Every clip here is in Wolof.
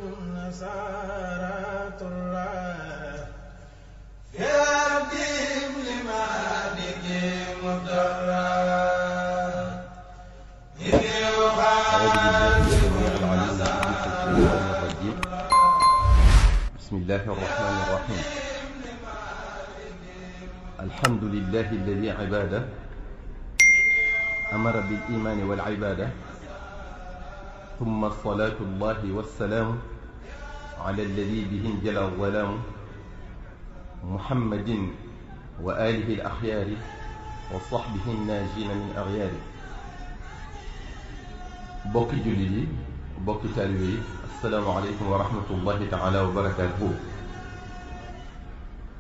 بسم الله الرحمن الرحيم. الحمد لله الذي عباده أمر بالإيمان والعبادة، ثم صلاة الله والسلام على الذي به انجلى الظلام، محمد وآله الأخيار وصحبه الناجين من أغيار. bokki jullit yi, bokki taalibe yi, assalaamu aleykum wa rahmatullahi taala wa barakaatuhu.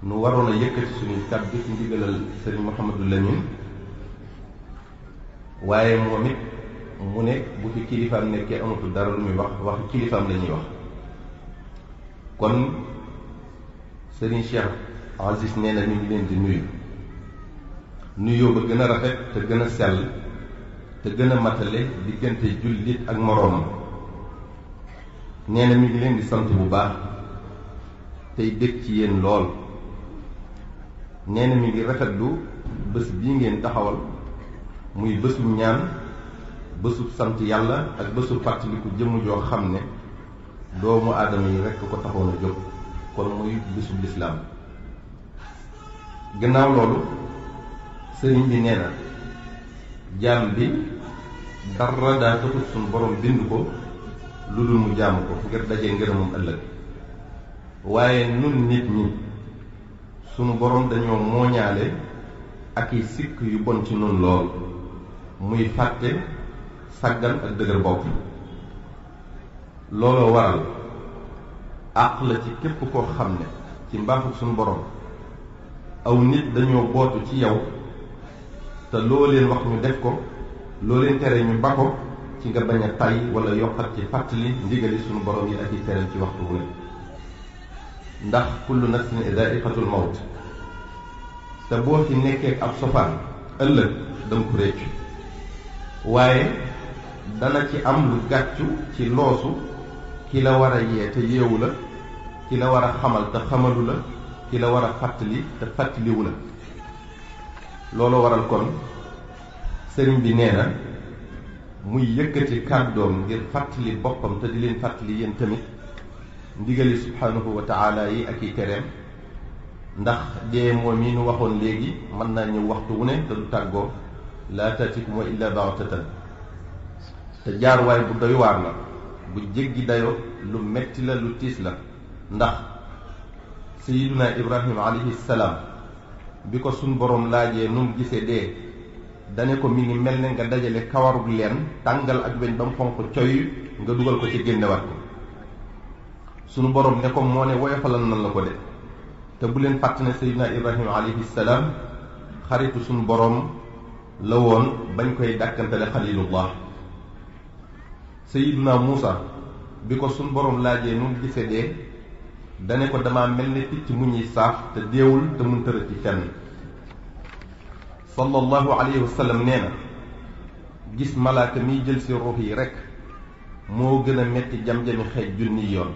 nu waroon a yëkkati suñuy kàddu ci ndigalal Sëriñ Mouhamadou Lamine, waaye moom it mu ne bu fi kilifaam nekkee amatul dara lu muy wax waxi kilifaam la ñuy wax. kon Sëriñ Cheikh Aziz nee na ñu ngi leen di nuyu nuyoo ba gën a rafet te gën a sell te gën a matale diggante jullit ak moroomam. nee na mi ngi leen di sant bu baax tey dégg ci yéen lool. nee na mi ngi rafetlu bés bii ngeen taxawal muy bésub ñaan, bésub sant yàlla ak bésub fàttaliku jëmm joo xam ne doomu aadama yi rekk ko taxoon a jóg, kon muy bésub lislaam. gannaaw loolu sëriñ bi nee na jaam bi dara daa taxut suñu borom bind ko lu dul mu jaamu ko ngir dajee ngërëmam ëllëg. waaye nun nit ñi sunu borom dañoo mooñaale ak i sikk yu bon ci nun lool, muy fàtte, sàggan ak dëgër bopp. looloo waral àq la ci képp koo xam ne ci mbaaxu sunu borom aw nit dañoo bootu ci yow te loo leen wax ñu def ko, loo leen tere ñu ba ko, ci nga bañ a tay wala yokkat ci fàttali ndigali sunu borom yi ak i tereem ci waxtu wu ne. ndax kullu nafsin daa'iqatul mawt, te boo fi nekkee ab sofaan ëllëg danga ko réccu. waaye dana ci am lu gàccu ci loosu ki la war a yee te yeewu la, ki la war a xamal te xamalu la, ki la war a fàttali te fàttaliwu la. loolu waral kon sëriñ bi nee na muy yëkkati kàddoom ngir fàttali boppam te di leen fàttali yéen tamit ndigali subhanahu wa taala yi ak i tereem. ndax dee moom yi nu waxoon léegi mën naa ñëw waxtu wu ne te du tàggoo, laa taatikum wa illa baxtatan. te jaarwaay bu doy waar la, bu jéggi dayoo, lu metti la, lu tiis la. ndax sayiduna ibrahima alayhi salaam bi ko suñ borom laajee nu mu gisee dee, dane ko mi ngi mel ne nga dajale kawarug leen tàngal ak weñ ba mu xonq coy nga dugal ko ci génnewaat ko. sunu borom ne ko moo ne woyofalal nan la ko de. te bu leen fàtt ne Seydina Ibrahima alayhi salaam xaritu sunu borom la woon bañ koy dàkkantele xalilullah. Seydina Muusa bi ko sunu borom laajee nu mu gisee dee, dane ko dama mel ne picc mu ñuy saaf te deewul te mun tërë ci fenn. sallallahu alayhi wa sallam nee na gis malaaka miy jël si ruux yi rekk moo gën a metti jam-jami xeej junni yoon.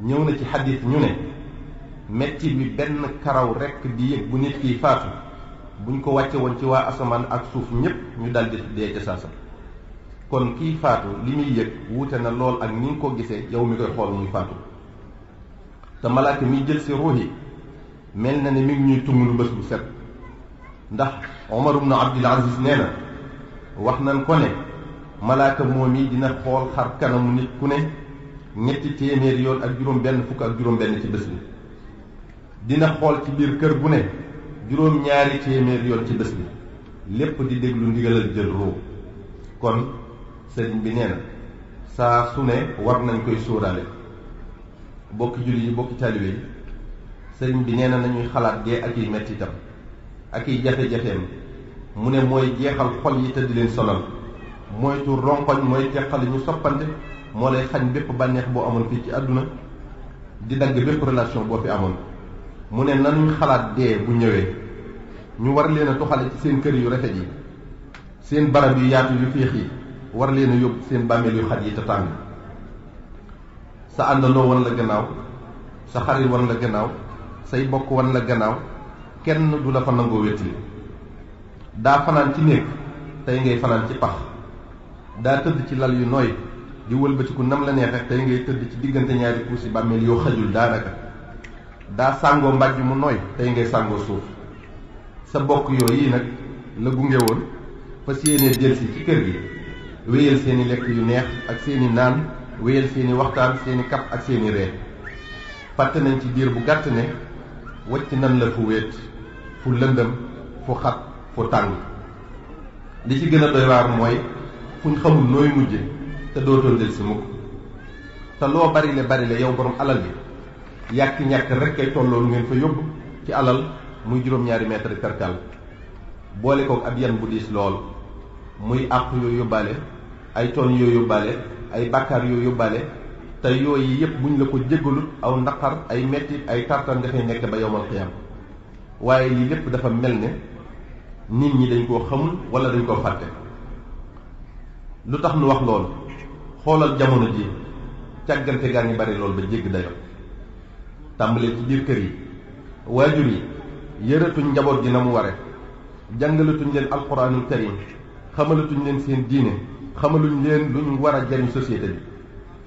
ñëw na ci xadiis ñu ne metti bi benn karaw rekk di yëg bu nit kiy faatu, buñ ko wàcce woon ci waa asamaan ak suuf ñépp ñu daldi dee ca saasa. kon kiy faatu li muy yëg wuute na lool ak ni nga ko gisee yow mi koy xool muy faatu. te malaaka miy jël si ruux yi mel na ne mi ngi ñuy tumulu bés bu set. ndax Omar ibn Abdul Aziz nee na wax nañ ko ne malaaka moom yi dina xool xar kanamu nit ku ne ñetti téeméeri yoon ak juróom benn fukk ak juróom benn ci bés bi. dina xool ci biir kër gu ne juróom ñaari téeméeri yoon ci bés bi, lépp di déglu ndigalal jël ruu. kon sëriñ bi nee na saa su ne war nañ koy sóoraale. bokki julli yi, bokki taalibe yi, sëriñ bi nee na nañuy xalaat dee ak i mettitam ak i jafe-jafeem. mu ne mooy jeexal xol yi te di leen sonal, mooy tur ronkoñ, mooy teqali ñu soppante, moo lay xañ bépp bànneex boo amoon fii ci àdduna, di dagg bépp relation boo fi amoon. mu ne nañuy xalaat dee bu ñëwee ñu war leen a toxale ci seen kër yu rafet yi, seen barab yu yaatu yu féex yi, war leen a yóbbu seen bàmmeel yu xat yi te tàng. sa àndandoo wan la gannaaw, sa xarit wan la gannaaw, say bokk wan la gannaaw, kenn du la fa nangoo wétali. daa fanaan ci néeg tey ngay fanaan ci pax, daa tëdd ci lal yu nooy di wëlbatiku nam la neexe tey ngay tëdd ci diggante ñaari kuusi bàmmeel yoo xajul daanaka. daa sàngoo mbàjj mu nooy tey ngay sàngoo suuf. sa bokk yooyu nag la gunge woon fas yéenee delsi ci kër gi, wéyal seeni lekk yu neex ak seeni naan, wéyal seeni waxtaan, seeni kap ak seeni ree. fàtte nañ ci diir bu gàtt ne wacc nan la fu wéet, fu lëndëm, fu xat, fu tàng. li ci gën a doy waar mooy fuñ xamul nooy mujje te dootoo del si mukk. te loo barile barile yow borom alal bi, yàkki ñàkk rek kay tolloolu ngeen fa yóbbu ci alal, muy juróom-ñaari mètre perkal boole kook ab yan bu diis lool, muy àq yoo yóbbaale, ay toon yoo yóbbaale, ay bàkkaar yoo yóbbaale. te yooyu yëpp buñ la ko jéggalut aw naqar, ay mettit, ay tartan dafay nekk ba yowmal xiyaam. waaye lii lépp dafa mel ne nit ñi dañ koo xamul wala dañ koo fàtte. lu tax nu wax loolu? xoolal jamono ji càggante gaa ngi bari lool ba jégg dayo. tàmbalee ci biir kër yi, waajur yi yëratuñ njaboot gi na mu ware, jàngalatuñ leen alquranul karim, xamalatuñ leen seen diine, xamaluñ leen luñ war a jariñ société bi.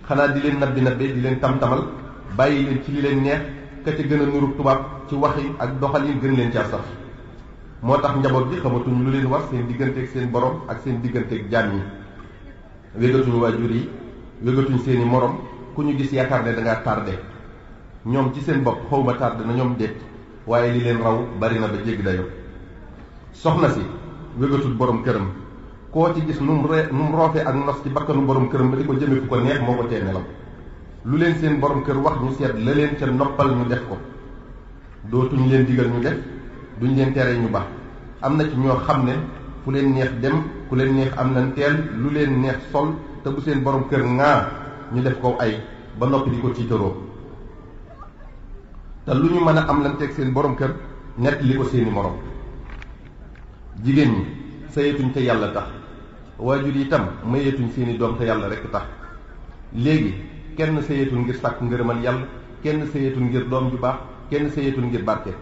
xanaa di leen nabbi nabbe, di leen tam-tamal, bàyyi leen ci li leen neex, ka ca gën a nuru tubaab ci waxi ak doxalin gën leen caa sax. moo tax njaboot gi xamatuñ lu leen war seen digganteeg seen borom ak seen digganteeg jaam yi. wégatuñ waajur yi, wégatuñ seeni morom, ku ñu gis yaakaar ne da ngaa tardé. ñoom ci seen bopp xawma tardé na ñoom déet, waaye li leen raw bari na ba jégg dayo. soxna si wégatul borom këram, koo ci gis nu mu roofee ak nos ci bakkanu borom këram ba di ko jëme fu ko neex moo ko tee nelaw. lu leen seen borom kër wax ñu seet la leen ca noppal ñu def ko. dootuñ leen digal ñu def, duñ leen tere ñu baax. am na ci ñoo xam ne fu leen neex dem, ku leen neex am nañ teel, lu leen neex sol, te bu seen borom kër ŋaa ñu def ko ay ba noppi di ko tiitaroo. te lu ñu mën a am lan teg seen borom kër nett li ko seeni morom. jigéen ñi sëyetuñ te yàlla tax, waajur yi itam mayeetuñ seeni doom te yàlla rekk tax. léegi kenn sëyeetul ngir sàkku ngërëmal yàlla, kenn sëyeetul ngir doom ju baax, kenn sëyeetul ngir barke.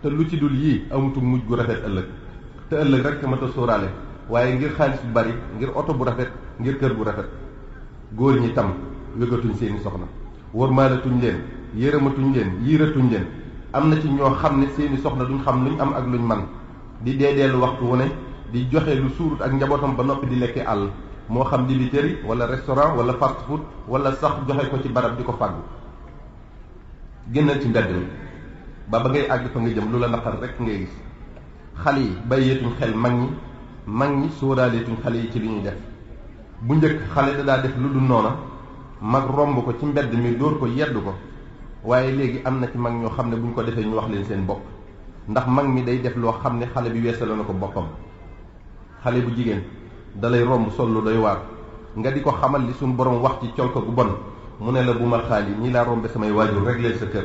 te lu ci dul yii amutul mujj gu rafet ëllëg. te ëllëg rek mat a sóoraale, waaye ngir xaalis bu bari, ngir oto bu rafet, ngir kër bu rafet. góor ñi tam wégatuñ seeni soxna, wormaalatuñ leen, yërëmatuñ leen, yiiratuñ leen. am na ci ñoo xam ne seeni soxna duñ xam luñ am ak luñ man, di deedeelu waxtu wu ne, di joxe lu suurut ak njabootam ba noppi di lekke àll, moo xam dibiteri wala restaurant wala fast food, wala sax joxe ko ci barab di ko fàggu. génnal ci mbedd mi ba ngay àgg fa nga jëm lu la naqar rek ngay gis. xale yi bàyyeetuñ xel mag ñi sóoraaleetuñ xale yi ci li ñuy def. bu njëkk xale da daa def lu dul noona, mag romb ko ci mbedd mi dóor ko yedd ko. waaye léegi am na ci mag ñoo xam ne buñ ko defee ñu wax leen seen bopp, ndax mag mi day def loo xam ne xale bi weesala na ko boppam. xale bu jigéen dalay romb sol lu doy waar, nga di ko xamal li suñ borom wax ci col ko gu bon, mu ne la bu ma xaali ñi laa rombe samay waajur rek leen sa kër.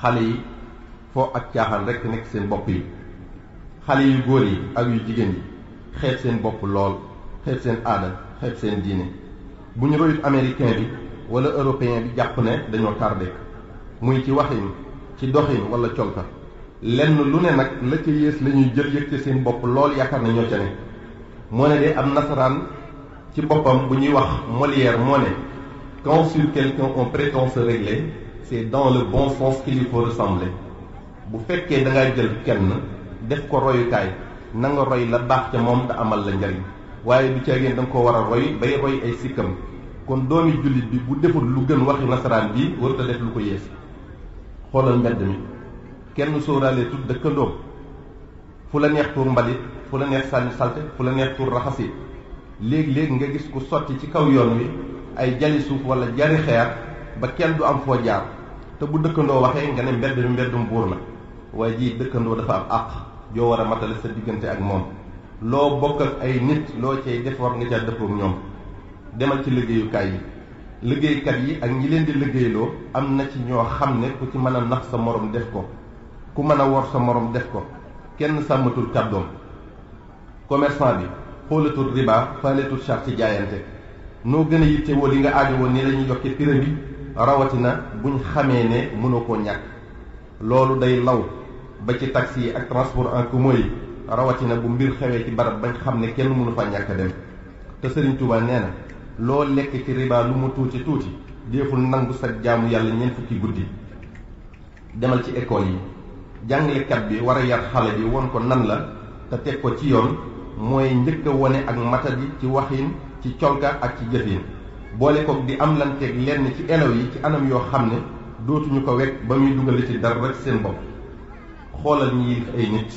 xale yi foo ak caaxaan rek nekk seen bopp yi. xale yu góor yi ak yu jigéen yi xeeb seen bopp lool, xeeb seen aada, xeeb seen diine. bu ñu royut américain bi wala européen bi jàpp ne dañoo tardé, muy ci waxin, ci doxin wala colka. lenn lu ne nag la ca yées la ñuy jël yëg ca seen bopp lool, yaakaar na ñoo ca ne. moo ne de am nasaraan ci boppam bu ñuy wax Molière moo ne quand sur quelqu'un on prétend se régler, c'est dans le bon sens qu'il faut ressembler. bu fekkee da ngaa jël kenn def ko royukaay, na nga roy la baax ca moom da amal la njariñ, waaye du caagéen da nga ko war a roy bay roy ay sikkam. kon doomi jullit bi bu deful lu gën waxi nasaraan bi warut a def lu ko yées. xoolal mbedd mi kenn sóoraale tut dëkkandoom, fu la neex tuur mbalit, fu la neex sànni salte, fu la neex tuur raxasi. léegi-léegi nga gis ku sotti ci kaw yoon wi ay jali suuf wala jari xeer ba kenn du am foo jaar. te bu dëkkandoo waxee nga ne mbedd mi mbeddum buur la, waaye ji dëkkandoo dafa am àq joo war a matale sa diggante ak moom. loo bokk ak ay nit loo cay def war nga caa dëppook ñoom. demal ci liggéeyukaay yi, liggéeykat yi ak ñi leen di liggéeyloo am na ci ñoo xam ne ku ci mën a nax sa morom def ko, ku mën a wor sa morom def ko. kenn sàmmatul kàddoom. commerçant bi xoolatul riba faaletul charte ci jaayante, noo gën a yittewoo li nga aajowoo ni la ñuy yokkee prix bi rawatina buñ xamee ne mënoo koo ñàkk. loolu day law ba ci taxi yi ak transport en commun yi rawatina bu mbir xewee ci barab bañ xam ne kenn mënu fa ñàkk a dem. te Serigne Touba nee na loo lekk ci riba lu mu tuuti tuuti déeful nangu sa jaamu yàlla ñeent fukki guddi. demal ci école yi jàngalekat bi war a yar xale bi won ko nan la te teg ko ci yoon mooy njëkk a wone ak matadi ci waxin ci colka ak ci jëfin boole ko di am lanteeg lenn ci élèves yi ci anam yoo xam ne dootuñu ko wekk ba muy dugal ci dara rek seen bopp. xoolal ñi yilif ay nit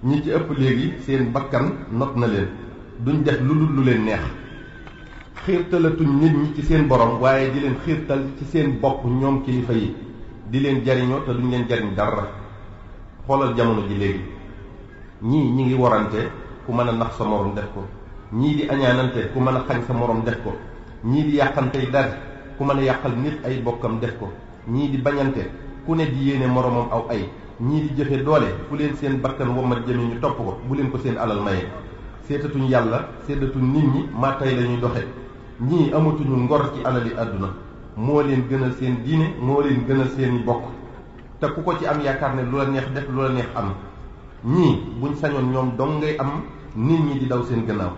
ñi ci ëpp léegi seen bakkan not na leen duñ def lu dul lu leen neex xiirtalatuñ nit ñi ci seen borom waaye di leen xiirtal ci seen bopp ñoom kilifa yi di leen jariñoo te duñ leen jariñ dara. xoolal jamono ji léegi ñii ñi ngi warante ku mën a nax sa morom def ko, ñii di añaanante ku mën a xañ sa morom def ko, ñii di yàqante dar ku mën a yàqal nit ay bokkam def ko, ñii di bañante ku ne di yéene moromam aw ay, ñii di jëfe doole fu leen seen bakkan womat jëme ñu topp ko bu leen ko seen alal maye. seetatuñ yàlla seetatuñ nit ñi maa tey la ñuy doxe. ñii amatuñu ngor ci alali àdduna moo leen gënal seen diine moo leen gënal seeni bokk te ku ko ci am yaakaar ne lu la neex def lu la neex am. ñii buñ sañoon ñoom dong ngay am nit ñi di daw seen gannaaw,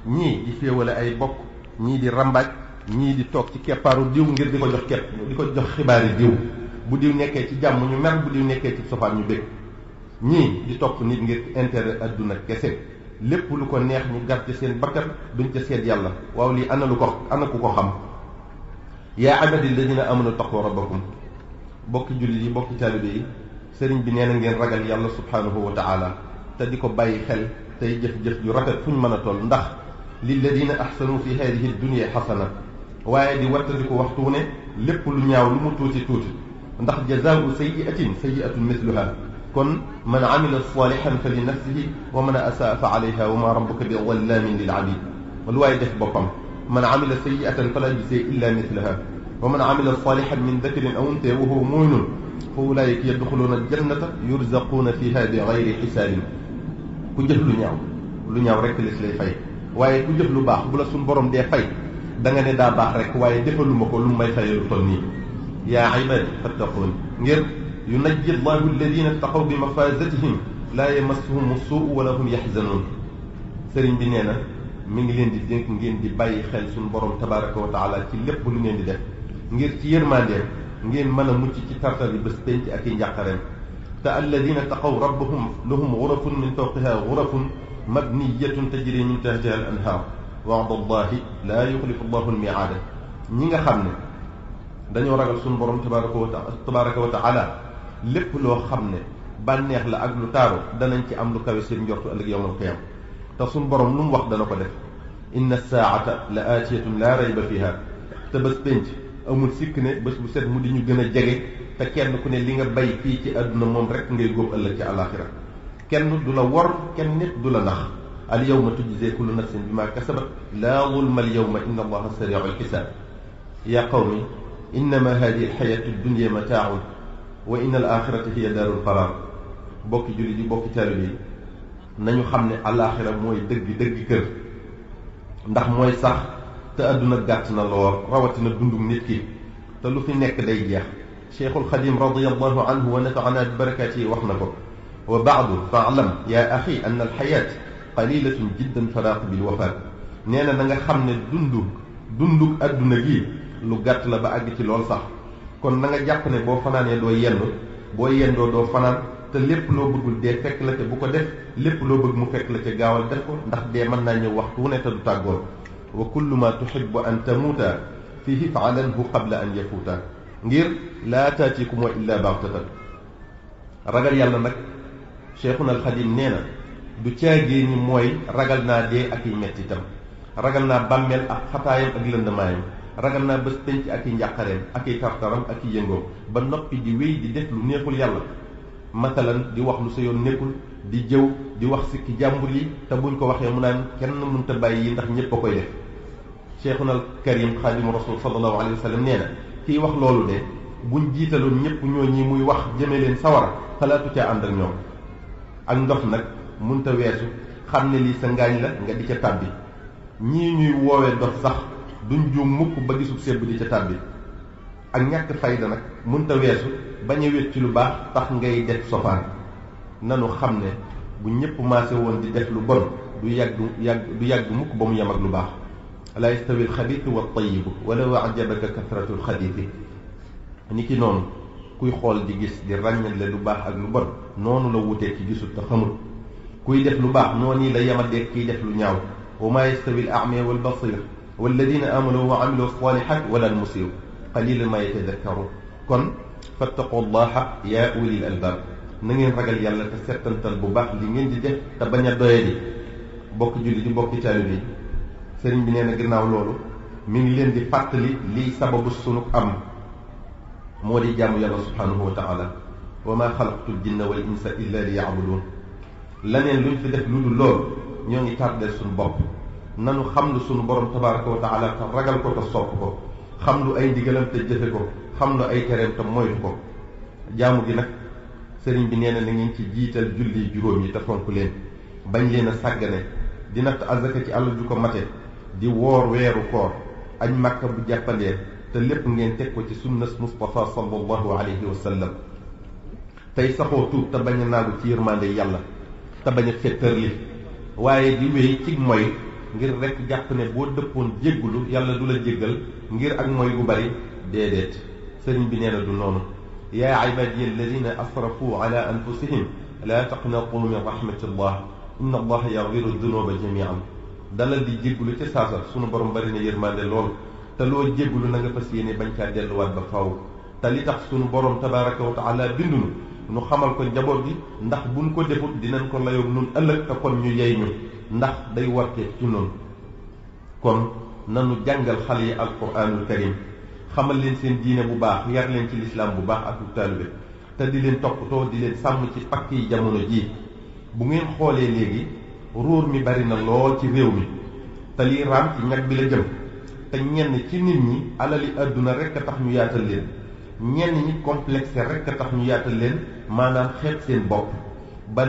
ñii di féewale ay bokk, ñii di rambaaj, ñii di toog ci keppaaru diw ngir di ko jox di ko jox xibaari diw. bu diw nekkee ci jàmm ñu mer, bu diw nekkee ci sofaan ñu bég. ñii di topp nit ngir intérêt adduna kese, lépp lu ko neex ñu gar ci seen bakkat duñ ca seet yàlla. waaw lii ana ku ko xam. yaa ibadi alladina amanu taqu rabbakum. bokki jullit yi bokki taalibe yi sëriñ bi nee na ngeen ragal yàlla subhanahu wa taala te di ko bàyyi xel tey jëf-jëf ju rafet fu ñu mën a toll, ndax lilladina ahsanu fi hadihi dunya xasana. waaye di wattandiku waxtu ne lépp lu ñaaw lu mu tuuti tuuti, ndax jazaau sayyi'atin sayyi'atun mithluha. kon man amila salihan fa li nafsihi wa man asaa fa alayha wa ma rabbuka bi wallamin lil abid. lu waaye def boppam. man amila sayyi'atan fala yujza illa mithlaha wa man amila salihan min dhakarin aw untha wa huwa mu'minun fa ulaika yadxuluuna aljannata yurzaquuna fiha bi gayri xisaabin. ku jëf lu ñaaw rek lis lay fay, waaye ku jëf lu baax bu la suñ borom dee fay da nga ne daa baax rek waaye defaluma ko lu may fayee lu toll nii. yaa ibaadi fattaquun ngir yunajji allahu alladina taqaw bi mafazatihim laa yamassuhum suu wala hum yaxzanuun. sëriñ bi nee na mi ngi leen di dénk ngeen di bàyyi xel suñu borom tabaraka wa taala ci lépp lu ngeen di def ngir ci yërmandeem ngeen mën a mucc ci tartar yi bés penc ak i njàqareem. te alladina taqaw rabbahum lahum gurafun min fawqiha gurafun mabniyatun tajri min tahtiha al anhaar wa'da allahi laa yuxlifu allahu almiaada. ñi nga xam ne dañoo ragal suñu borom tabaraka wa taala lépp loo xam ne bànneex la ak lu taaru danañ ci am lu kawe seen njortu ëllëg yawmal qiyaam. te suñu borom lu mu wax dana ko def. inna saa'ata la aatiyatun laa rayba fiha. te bés penc amul sikk ne bés bu set mu di ñu gën a jege te kenn ku ne li nga bay fii ci àdduna moom rek ngay góob ëllëg ci àllaaxira. kenn du la wor, kenn nit du la nax. al yawma tujzaa kullu nafsin bimaa kasabat laa zulma al yawma inna allaha sarii'u al hisaab. yaa qawmi innama haadihi al hayaatu dunya mataaun wa inna al aaxirata hiya daarul qaraar. bokki jullit yi bokki taalibe yi nañu xam ne àllaaxira mooy dëgg kër, ndax mooy sax te àdduna gàtt na lool rawatina dundum nit ki te lu fi nekk day jeex. Cheikhul Xadim radiyallahu anhu wa nafaana bi barakaatihi wax na ko. wa baadu fa'lam yaa axi anna alxayaat qalilatun jiddan faraaqibi lwafaat. nee na nga xam ne dundug àdduna gi lu gàtt la ba àgg ci lool sax. kon na nga jàpp ne boo fanaanee doo yenn, boo yendoo doo fanaan, te lépp loo bëggul dee fekk la te bu ko def, lépp loo bëgg mu fekk la te gaawal def ko, ndax dee mën naa ñëw waxtu wu ne te du tàggoon. wa kullu ma tuhibbu an tamuuta fihi fa'alanhu qabla an yafuuta. ngir laa taatikum wa illa baxtatan. ragal yàlla nag Cheikhuna Alxadim nee na du caagee ni mooy ragal naa dee ak i mettitam, ragal naa bàmmeel ak xataayam ak lëndamaayam, ragal naa bés penc ak i njàqareem ak i tartaram ak i yëngoom ba noppi di wéy di def lu neexul yàlla. matalan di wax lu sa yoon nekkul, di jëw, di wax sikki jàmbur yi te buñ ko waxee mu naan kenn mënta bàyyi yi ndax ñépp a koy def. Cheikhuna al Karim Xaadimu Rasul sallallahu alayhi wa sallam nee na kiy wax loolu de buñ jiitaloon ñëpp ñoo ñi muy wax jëme leen sawara xalaatu caa ànd ak ñoom. ak ndox nag mënta weesu xam ne lii sa ngaañ la nga di ca tàbbi. ñii ñuy woowee dof sax duñ juum mukk ba gisub sebb di ca tàbbi. ak ñàkk fayda nag mënta weesu bañ a wét ci lu baax tax ngay def sofaan. nanu xam ne bu ñëpp maase woon di def lu bon du yàgg mukk ba mu yem ak lu baax. laa yastawi alxabiisu wa tayibu walaw ajabaka kasratu alxabiisi. ni ki noonu kuy xool di gis di ràññale lu baax ak lu bon noonu la wutee ci gisul te xamul. kuy def lu baax noonu la yemadee kiy def lu ñaaw. wa maa yastawi al a'ma wal basir walladina amanu wa amilu salihat wala al musii'u qalilan ma yatadakkarun. kon fattaqullaha yaa ulil albaab, na ngeen ragal yàlla te settantal bu baax li ngeen di def te bañ a doyadi. bokk julli di bokki taalibe yi, sëriñ bi nee na gannaaw loolu mi ngi leen di fàttali liy sababu sunu am moo di jaamu yàlla subhanahu wa taala. wa maa xalaqtu ljinna wal insa illa li yacbuduun. laneen luñ fi def lu dul lool ñoo ngi tardeel suñu bopp. nanu xam lu sunu borom tabaraka wa taala te ragal ko te sopp ko, xam lu ay ndigalam te jëfe ko, xam lu ay tereem te moytu ko. jaamu gi nag sëriñ bi nee na na ngeen ci jiital julli juróom yi te fonk leen, bañ leen a sàggane, di natt azaka ci alal ju ko mate, di woor weeru koor, añ màkka bu jàppandee, te lépp ngeen teg ko ci sunnas Mustafa sallallahu alayhi wa sallam. tey saxoo tuub te bañ a naagu ci yërmande yàlla te bañ a fettërli, waaye di wéy ci moy ngir rekk jàpp ne boo dëppoon jéggulu yàlla du la jéggal ngir ak moy gu bari. déedéet, sëriñ bi nee na du noonu. yaa ibaadiya alladina asrafu ala anfusihim laa taqnatu min rahmatillah inna allaha yaxfiru dunuba jamian. dalal di jéggulu ca saasa, sunu borom bari na yërmande lool, te loo jéggulu na nga fas yéene bañ caa delluwaat ba faw. te li tax sunu borom tabaraka wa taala bindunu nu xamal ko njaboot gi, ndax buñ ko defut dinañ ko layoog nun ëllëg te kon ñu yey ñu, ndax day wartee ci noonu. kon nanu jàngal xale yi alquranul karim, xamal leen seen diine bu baax, yar leen ci lislaam bu baax ak taalibe, te di leen toppatoo di leen sàmm ci pakk yi jamono jii. bu ngeen xoolee léegi ruur mi bari na lool ci réew mi, te lii raam ci ñag bi la jëm, te ñenn ci nit ñi alali àdduna rekk a tax ñu yaatal leen, ñenn ñi complexe rekk a tax ñu yaatal leen, maanaam xeeb seen bopp ba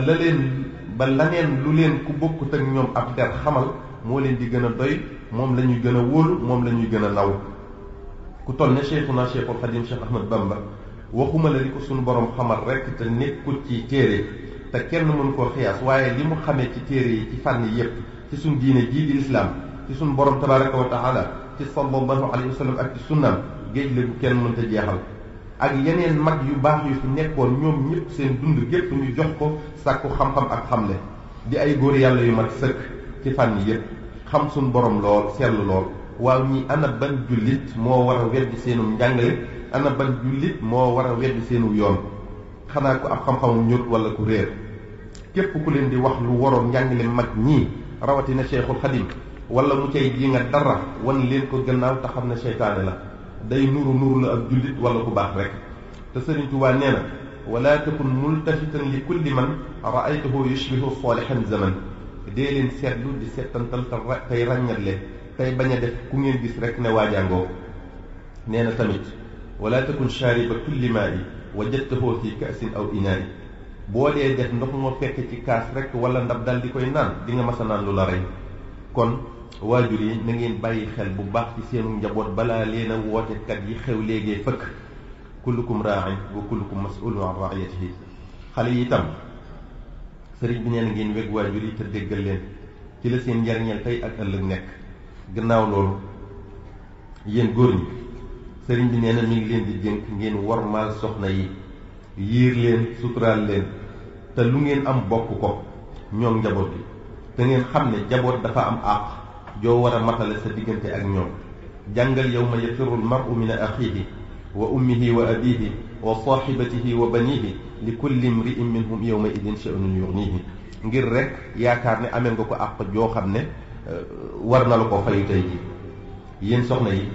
laneen lu leen ku bokkut ak ñoom ab der xamal moo leen di gën a doy, moom la ñuy gën a wóolu, moom la ñuy gën a naw. ku toll ne Cheikhuna Cheikhul Xadim Cheikh Ahmad Bamba waxuma la li ko suñu borom xamal rekk te nekkul ci téere te kenn mënu koo xiyaas, waaye li mu xamee ci téere yi ci fànn yépp, ci suñ diine jii di lislaam, ci suñ borom tabaraka wa taala, ci sallallahu alayhi wa sallam ak ci sunnaam, géej la bu kenn mënta jeexal. ak yeneen mag yu baax yu fi nekkoon, ñoom ñëpp seen dund gépp ñu jox ko sàkku xam-xam ak xamle, di ay góor yàlla yu mat sëkk ci fànn yépp, xam suñ borom lool, seetlu lool. waaw ñi ana ban jullit moo war a weddi seenu njàngale, ana ban jullit moo war a weddi seenu yoon? xanaa ku ab xam-xamu ñut wala ku réer. képp ku leen di wax lu waroon njàngale mag ñii, rawatina Cheikhul Xadim, wala mu cay ji nga dara, wan leen ko gannaaw te xam ne seytaane la, day nuru la ab jullit wala ku baax rek. te Sëriñ Tuubaa nee na wala takun multafitan li kulli man raaytuhu yushbihu salihan zaman. dee leen seetlu di seetantal tey ràññatle, tey bañ a def ku ngeen gis rek ne waajaangoo. nee na tamit wala takun shariba kulli maa'i wajadtahu fi ka'sin aw inaa'i. boo dee def ndox moo fekk ci kaas rek wala ndab dal di koy naan, di nga mas a naan lu la rey. kon waajur yi na ngeen bàyyi xel bu baax ci seenu njaboot balaa leen a wootekat yi xew léegi fëkk. kullukum raa'in wa kullukum mas'ulun an ra'iyatihi. xale yi itam sëriñ bi nee na ngeen weg waajur yi te déggal leen, ci la seen njariñal tey ak ëllëg nekk. gannaaw loolu yéen góor ñi, sëriñ bi nee na mi ngi leen di dénk ngeen wormaal soxna yi, yiir leen, suturaal leen, te lu ngeen am bokk ko ñoom njaboot bi. te ngeen xam ne njaboot dafa am àq joo war a matale sa diggante ak ñoom. jàngal yawma yafirru al-mar'u min axiihi wa ummihi wa abiihi wa saahibatihi wa baniihi li kulli imri'in minhum yawma idin sha'nun yughniihi. ngir rek yaakaar ne amee nga ko àq joo xam ne war na la ko fayu tey ji. yéen soxna yi,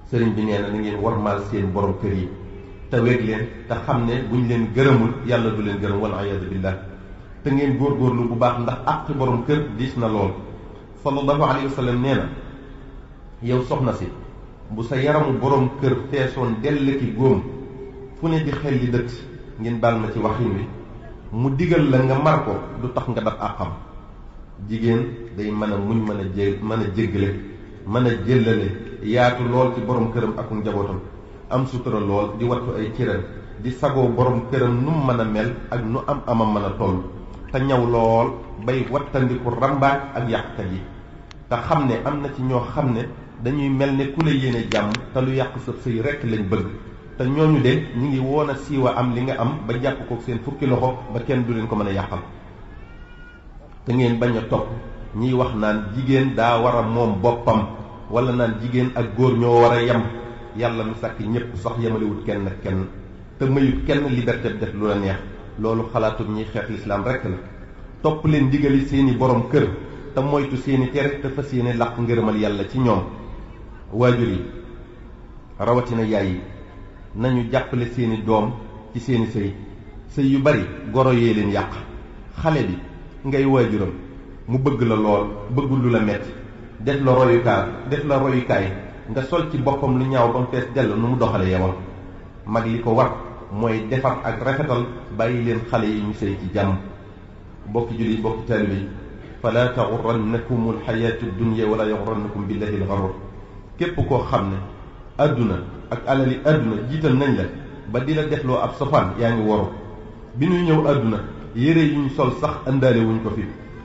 sëriñ bi nee na ngeen wormaal seen borom kër yi, te weg leen, te xam ne buñ leen gërëmul yàlla du leen gërëm, wal iyaadu billah. te ngeen góorgóorlu bu baax, ndax àq borom kër diis na lool. sallallahu alayhi wa sallam nee na yow soxna si, bu sa yaramu borom kër feesoon dell ki góom, fu ne di xel li dëkk, ngeen baal ma ci waxin wi, mu digal la nga mar ko, du tax nga daf àqam. jigéen day mën a muñ, mën a jéggale, mën a jëllale yaatu lool ci borom këram ak njabootam am sutura lool di wattu ay cëram di sagoo borom këram nu mu mën a mel ak nu am amam mën a toll te ñaw lool bay wattandiku rambaaj ak yàqkat yi te xam ne am na ci ñoo xam ne dañuy mel ne ku la yéene jàmm te lu yàq sa sëy rekk lañ bëgg te ñooñu de ñi ngi woon a siiwa am li nga am ba jàpp ko seen fukki loxo ba kenn du leen ko mën a yàqal te ngeen bañ a topp ñiy wax naan jigéen daa war a moom boppam wala naan jigéen ak góor ñoo war a yem yàlla mi sàkk ñépp sax yemalewut kenn ak kenn te mayut kenn liberté bi def lu la neex loolu xalaatu ñiy xeex lislaam rekk la topp leen digali seeni borom kër te moytu seeni tere te fas yéene làq ngërëmal yàlla ci ñoom waajur yi rawatina yaay yi nañu jàppale seeni doom ci seeni sëy yu bari goro yee leen yàq xale bi ngay waajuram mu bëgg la lool bëggul lu la metti def la royukaay nga sol ci boppam lu ñaaw ba mu fees dell nu mu doxale yewam mag li ko war mooy defar ak rafetal bàyyi leen xale yi ñu sëy ci jàmm bokki julli bokki taalibe yi fala taxurrannakum alxayaatu dunya wala yaxurrannakum billahi alxarur képp koo xam ne adduna ak alali adduna jiital nañ la ba di la defloo ab sofaan yaa ngi waru bi ñuy ñëw adduna yére yu ñu sol sax àndaale wuñ ko fi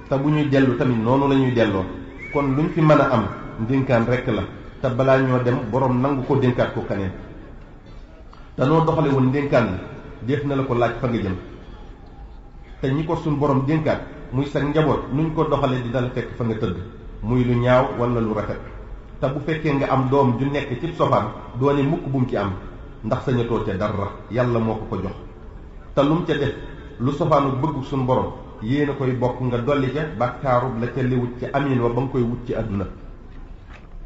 te bu ñuy dellu tamit noonu la ñuy delloo kon luñ fi mën a am ndénkaan rekk la te balaa ñoo dem boroom nangu ko dénkaat ko kaneen te noo doxale woon ndénkaan la def na la ko laaj fa nga jëm te ñi ko suñ boroom dénkaat muy sa njaboot nuñ ko doxale di dala fekk fa nga tëdd muy lu ñaaw walla lu rafet te bu fekkee nga am doom ju nekk ci sofaan doone mukk bu mu ci am ndax sañatoo ca dara yàlla moo ko jox te lu mu ca def lu sofaanu bëgg suñ borom yéen a koy bokk nga dolli ca bàkkaarub la ca liwut ci amin wa ba nga koy wut ci àdduna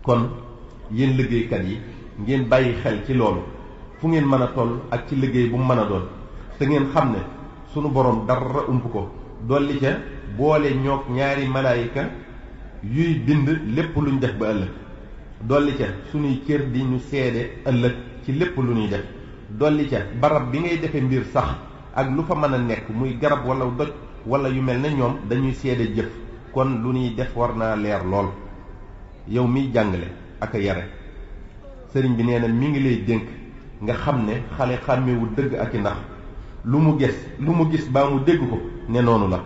kon yéen liggéeykat yi ngeen bàyyi xel ci loolu fu ngeen mën a toll ak ci liggéey bu mu mën a doon te ngeen xam ne sunu borom dara ump ko dolli ca boole ñoog ñaari malaayika yuy bind lépp luñ def ba ëllëg dolli ca sunuy cër di ñu seede ëllëg ci lépp lu ñuy def dolli ca barab bi ngay defee mbir sax ak lu fa mën a nekk muy garab wala doj wala yu mel ne ñoom dañuy seede jëf kon lu ñuy def war naa leer lool yow miy jàngale ak a yare sëriñ bi nee na mi ngi lay dénk nga xam ne xale xàmmewu dëgg ak i ndax lu mu gis baa mu dégg ko ne noonu la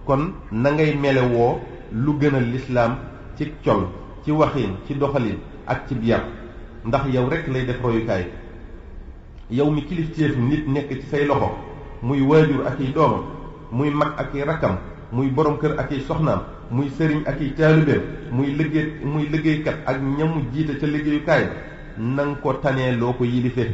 kon na ngay melewoo lu gënal lislaam ci col ci waxin ci doxalin ak ci yar ndax yow rekk lay def royukaay yow mi kilifteefu nit nekk ci say loxo muy waajur ak i doomam muy mag ak i rakkam muy borom kër ak i soxnaam muy sëriñ ak i taalibeem muy liggéeykat ak ñamu jiite ca liggéeyukaay na nga ko tanee loo ko yilife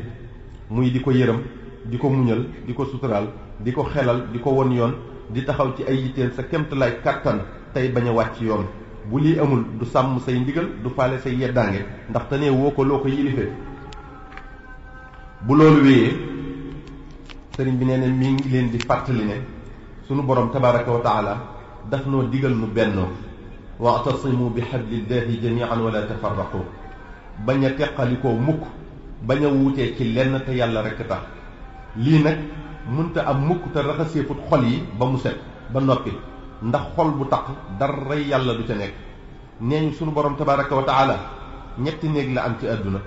muy di ko yërëm di ko muñal di ko suturaal di ko xelal di ko won yoon di taxaw ci ay yitteem sa kemtalaay kàttan tey bañ a wàcc yoon bu lii amul du sàmm say ndigal du faale say yeddaange ndax tanee woo ko loo ko yilife bu loolu wéyee sëriñ bi nee na mi ngi leen di fàttali ne sunu borom tabaraka wa taala daf noo digal nu bennoo wa'tasimu bi hablillahi jami'an wala tafarraqu bañ a teqalikoo mukk bañ a wuutee ci lenn te yàlla rekk tax lii nag mënta am mukk te raxaseefut xol yi ba mu set ba noppi ndax xol bu taq dara yàlla du ca nekk nee ñu sunu borom tabaraka wa taala ñetti néeg la am ci àdduna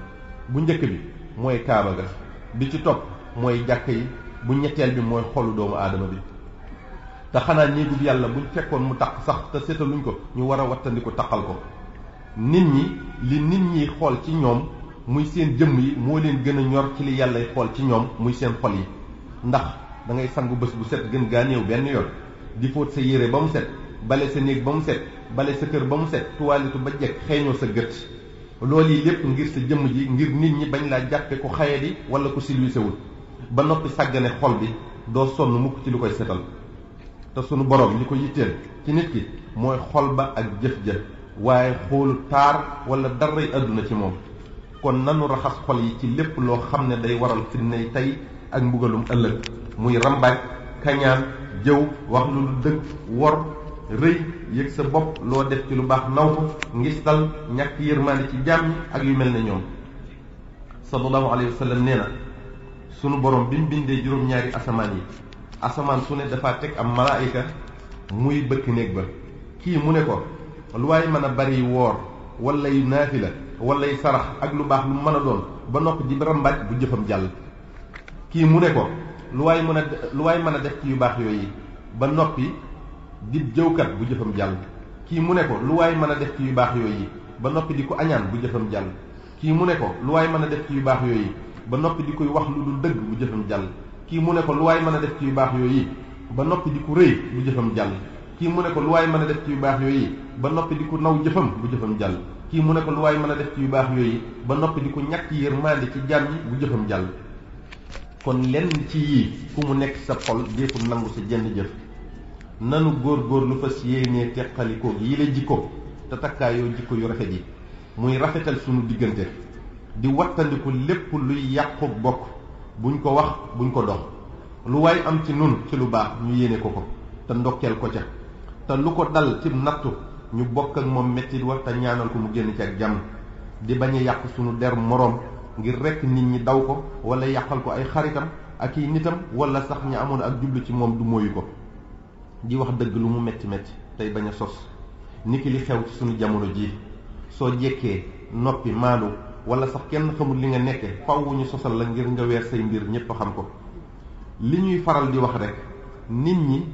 bu njëkk bi mooy kaaba ga bi ci topp mooy jàkk yi bu ñetteel bi mooy xolu doomu aadama bi te xanaa néegub yàlla buñ fekkoon mu taq sax te seetaluñ ko ñu war a wattandiku taqal ko nit ñi li nit ñi xool ci ñoom muy seen jëmm yi moo leen gën a ñor ci li yàllay xool ci ñoom muy seen xol yi ndax da ngay sangu bés bu set gën gaa néew benn yoon di fóot sa yére ba mu set bale sa néeg ba mu set bale sa kër ba mu set tuwaalitu ba jekk xeeñoo sa gët loolu yi lépp ngir sa jëmm ji ngir nit ñi bañ laa jàppe ku xayadi wala ku silwisewul ba noppi sàggane xol bi doo sonn mukk ci lu koy setal te sunu borom li ko yitteel ci nit ki mooy xol ba ak jëf-jëf waaye xoolu taar wala daray àdduna ci moom kon nanu raxas xol yi ci lépp loo xam ne day waral fitnay tey ak mbugalum ëllëg muy rambaaj kañaan jëw wax lu du dëgg wor rëy yëg sa bopp loo def ci lu baax naw ko ngistal ñàkk yërmaande ci jàmm ak yu mel ne ñoom sallallahu alayhi wa sallam nee na sunu borom bi mu bindee juróom-ñaari asamaan yi asamaan su ne dafa teg am malaayika muy bëkk néeg ba kii mu ne ko lu waaye mën a bari woor walay naafila walay sarax ak lu baax lu mën a doon ba noppi di rambaaj bu jëfam jàll. kii mu ne ko lu waay mën a def ci yu baax yooyu ba noppi di jëwkat bu jëfam jàll. kii mu ne ko lu waay mën a def ci yu baax yooyu ba noppi di ko añaan bu jëfam jàll. kii mu ne ko lu waay mën a def ci yu baax yooyu ba noppi di koy wax lu dul dëgg bu jëfam jàll. kii mu ne ko lu waay mën a def ci yu baax yooyu ba noppi di ko rëy bu jëfam jàll. kii mu ne ko lu waay mën a def ci yu baax yooyu ba noppi di ko naw jëfam bu jëfam jàll. kii mu ne ko lu waay mën a def ci yu baax yooyu ba noppi di ko ñàkk yërmande ci jaam yi bu jëfam jàll. kon lenn ci yii fu mu nekk sa xol déeful nangu sa jenn jëf. nanu góor lu fas yéenee teqalikoo yi la jikko te takkaayoo jikko yu rafet yi muy rafetal sunu diggante di wattandiku lépp luy yàqu bokk buñ ko wax buñ ko dox. lu waay am ci nun ci lu baax ñu yéene ko ko te ndokkeel ko ca te lu ko dal ci nattu ñu bokk ak moom mettit wa te ñaanal ko mu génn ci ak jàmm di bañ a yàq sunu der moroom ngir rekk nit ñi daw ko wala yàqal ko ay xaritam ak i nitam wala sax ñi amoon ak jublu ci moom du moyu ko di wax dëgg lu mu metti metti tey bañ a sos niki li xew ci sunu jamono ji soo jekkee noppi maanu wala sax kenn xamul li nga nekke faw ñu sosal la ngir nga weer say mbir ñépp xam ko. li ñuy faral di wax rek nit ñi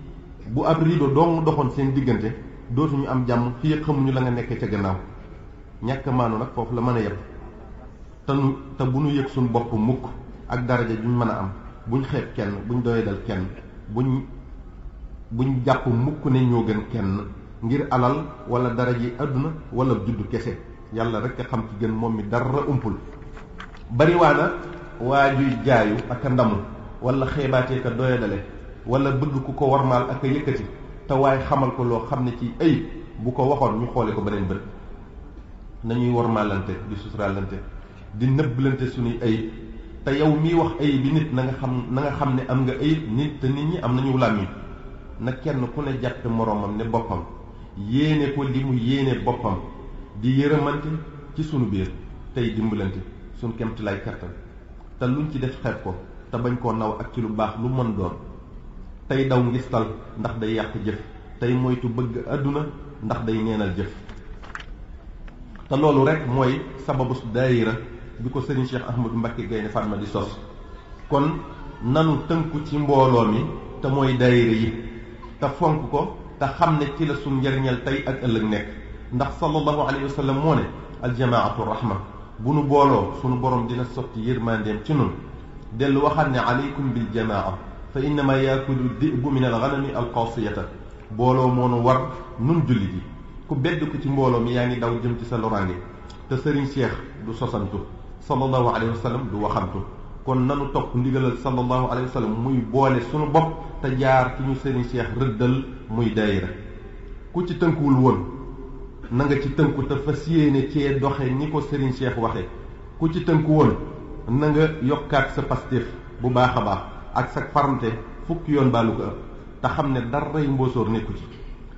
bu ab rido dong doxoon seen diggante dootuñu am jàmm fii xamuñu la nga nekkee ca gannaaw ñàkk maanu nag foofu la mën a yem te bu ñu yëg suñu bopp mukk ak daraja juñ mën a am buñ xeeb kenn buñ doyadal kenn buñ jàpp mukk ne ñoo gën kenn ngir alal wala daraja yi àdduna wala juddu kese yàlla rek a xam ci gën moom mi dara umpul. bariwaana waa juy jaayu ak a ndamu wala xeebaatee ka doyadale wala bëgg ku ko warmaal ak a yëkkati te waaye xamal ko loo xam ne ci ayib bu ko waxoon ñu xoole ko beneen bët. nañuy warmaalante di suturaalante di nëbbalante suñuy ayib te yow miy wax ayib bi nit na nga xam ne am nga ayib nit te nit ñi am nañu làmmiñ na kenn ku ne jàppe moroomam ne boppam yéene ko li mu yéene boppam di yërëmante ci sunu biir tey dimbalante suñ kemti lay kattan te luñ ci def xeeb ko te bañ koo naw ak ci lu baax lu mën doon tey daw ngistal ndax day yàq jëf tey moytu bëgg àdduna ndax day neenal jëf. te loolu rek mooy sababu su daayira bi ko Serigne Cheikh Ahmadou Mbacké Gaïndé Fatma di sos. kon nanu tënku ci mbooloo mi te mooy daayira yi te fonk ko te xam ne ci la suñ njariñal tey ak ëllëg nekk ndax sallallahu alayhi wa sallam moo ne aljamaatu rahma bu nu booloo sunu borom dina sotti yërmandeem ci nun dellu waxaat ne alaykum bil jamaa fa innama yaakulu dibu min alganami alqaasiyata booloo moo nu war nun jullit yi ku bedd ko ci mbooloo mi yaa ngi daw jëm ci sa loraange te sëriñ Cheikh du sosantu sallallahu alayhi wa sallam du waxantu kon nanu topp ndigalal sallallahu alayhi wa sallam muy boole sunu bopp te jaar ci ñu sëriñ Cheikh rëddal muy daayira ku ci tënkuwul woon na nga ci tënku te fas yéene cee doxe ni ko sëriñ Cheikh waxe ku ci tënku woon na nga yokkaat sa pastéef bu baax a baax ak sa farante fukki yoon baalu ko ëpp te xam ne daray mbóosóor nekku ci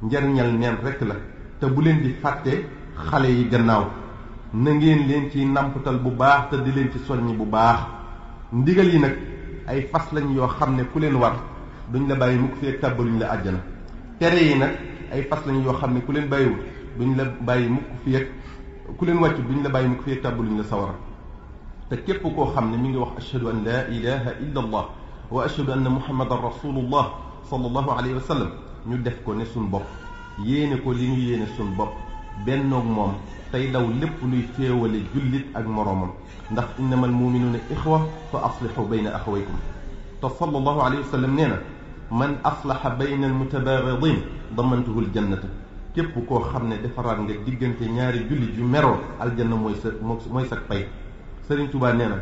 njariñal neen rekk la te bu leen di fàtte xale yi gannaaw na ngeen leen ci nampatal bu baax te di leen ci soññi bu baax ndigal yi nag ay fas lañ yoo xam ne ku leen war duñ la bàyyi mukk fi ak tàbbaluñ la àjjana tere yi nag ay fas lañ yoo xam ne ku leen bàyyiwul duñ la bàyyi mukk fi ak ku leen wàccu duñ la bàyyi mukk fi ak tàbbaluñ la sawara te képp koo xam ne mi ngi wax ashhadu an la ilaha illa allah wa ashhadu anna muhammadan rasulullah sallallahu alayhi wa sallam ñu def ko ne suñ bopp yéene ko li ñu yéene suñ bopp bennoog moom tey daw lépp luy féewale jullit ak moroomam ndax innamal muminuuna ixwa fa aslihu bayna axawaykum te sallallahu alayhi wa sallam nee na man aslaha bayna almutabaridin damantuhu aljannata képp koo xam ne defaraat nga diggante ñaari jullit yu meroo aljanna mooy sa pay Sëriñ Tuubaa nee na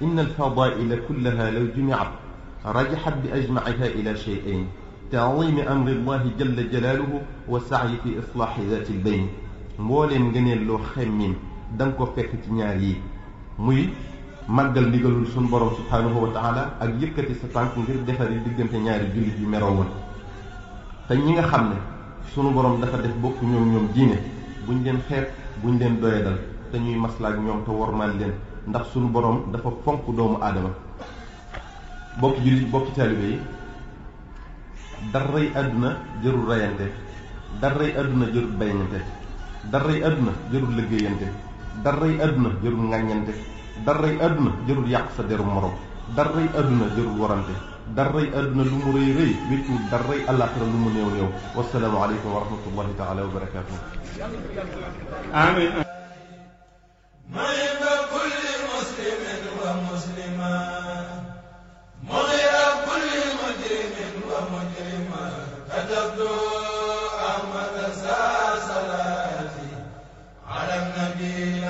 inna alfadaila kullaha law jumiat rajaxat bi ajmaiha ila cheyayn taadimi amri llahi jalla jalaaluhu wa saayi fi islaahi zaati lbayn mbooleem ngëneel loo xemmin da nga ko fekk ci ñaar yi muy màggal ndigalul suñu borom subhaanahu wa taala ak yëkkati sa tànk ngir defari diggante ñaari jullit yu meroo woon te ñi nga xam ne sunu borom dafa def bokk ñoom diine buñ leen xeeb buñ leen doyadal te ñuy maslaak ñoom te wormaal leen ndax sunu borom dafa fonk doomu aadama bokki jullit bokki taalibe yi daray àdduna jërul rayante daray àdduna jërul bañante daray àdduna jërul liggéeyante daray àdduna jërul ŋàññante daray àdduna jërul yàq sa deru morom daray àdduna jërul warante daray àdduna lu mu rëy rëy wéccu daray àllaaxira lu mu néew néew wasalaamu aleykum wa rahmatullahi taala wa barakaatuh amin محب كل مسلم ومسلمة مغير كل مجرم ومجرمة كتبت أحمد صلاتي على النبي